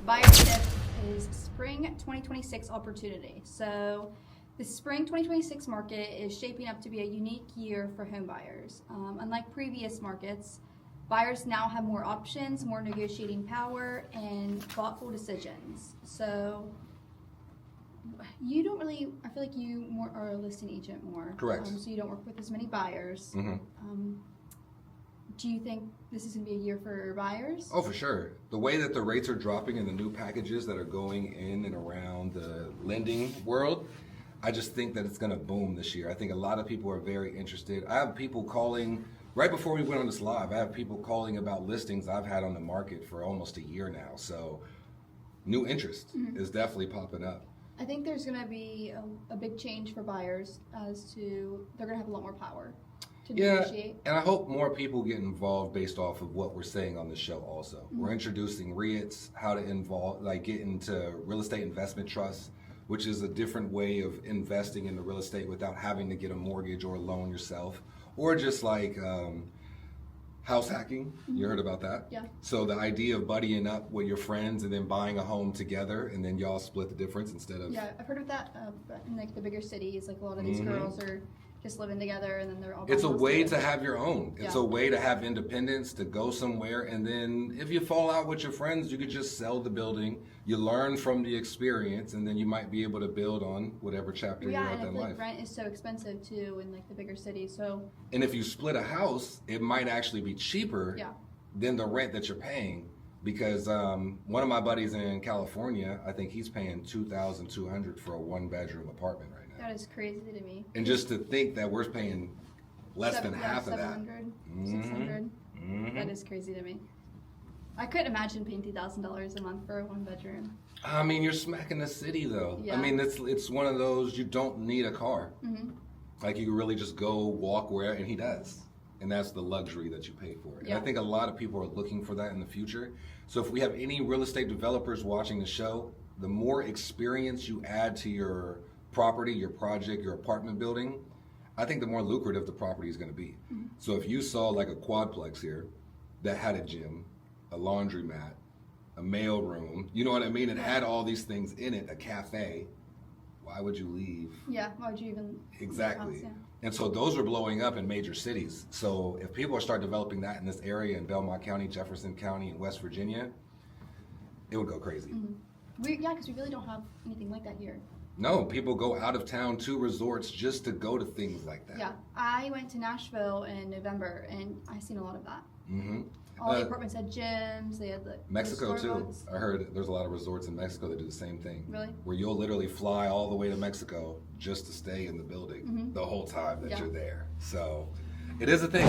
Buyer tip is spring 2026 opportunity. So the spring 2026 market is shaping up to be a unique year for home buyers. Unlike previous markets, buyers now have more options, more negotiating power, and thoughtful decisions. So you don't really, I feel like you more are a listing agent more. Correct. So you don't work with as many buyers. Do you think this is going to be a year for buyers? Oh, for sure. The way that the rates are dropping and the new packages that are going in and around the lending world, I just think that it's going to boom this year. I think a lot of people are very interested. I have people calling, right before we went on this live, I have people calling about listings I've had on the market for almost a year now. So new interest is definitely popping up. I think there's going to be a big change for buyers as to they're going to have a lot more power to negotiate. And I hope more people get involved based off of what we're saying on the show also. We're introducing REITs, how to get into real estate investment trusts, which is a different way of investing in the real estate without having to get a mortgage or a loan yourself, or just like house hacking. You heard about that? Yeah. So the idea of buddying up with your friends and then buying a home together and then y'all split the difference instead of... Yeah, I've heard of that in like the bigger cities. Like a lot of these girls are just living together and then they're all... It's a buying way houses to together. have your own. It's Yeah. a way to have independence, to go somewhere, and then if you fall out with your friends, you could just sell the building. You learn from the experience, and then you might be able to build on whatever chapter you're Yeah, at and I in feel life. like rent is so expensive too in like the bigger cities. So And if you split a house, it might actually be cheaper yeah, than the rent that you're paying, because one of my buddies in California, I think he's paying $2,200 for a one-bedroom apartment right now. that is crazy to me. And just to think that we're paying less than half of that. 700, 600. That is crazy to me. I couldn't imagine paying $2,000 a month for a one bedroom. I mean, you're smacking the city, though. Yeah. I mean, it's one of those, you don't need a car. Like, you can really just go walk where, and he does. And that's the luxury that you pay for. And Yeah. I think a lot of people are looking for that in the future. So if we have any real estate developers watching the show, the more experience you add to your property, your project, your apartment building, I think the more lucrative the property is going to be. So if you saw like a quadplex here that had a gym, a laundromat, a mail room, you know what I mean? It had all these things in it, a cafe. Why would you leave? Yeah, why would you even... Exactly. Yeah. And so those are blowing up in major cities. So if people start developing that in this area in Belmont County, Jefferson County, and West Virginia, it would go crazy. Yeah, because we really don't have anything like that here. No, people go out of town to resorts just to go to things like that. Yeah, I went to Nashville in November and I seen a lot of that. Mm-hmm. All the apartments had gyms, they had the Mexico the too. Starbucks. I heard there's a lot of resorts in Mexico that do the same thing. Really? Where you'll literally fly all the way to Mexico just to stay in the building the whole time that Yeah. you're there. So it is a thing.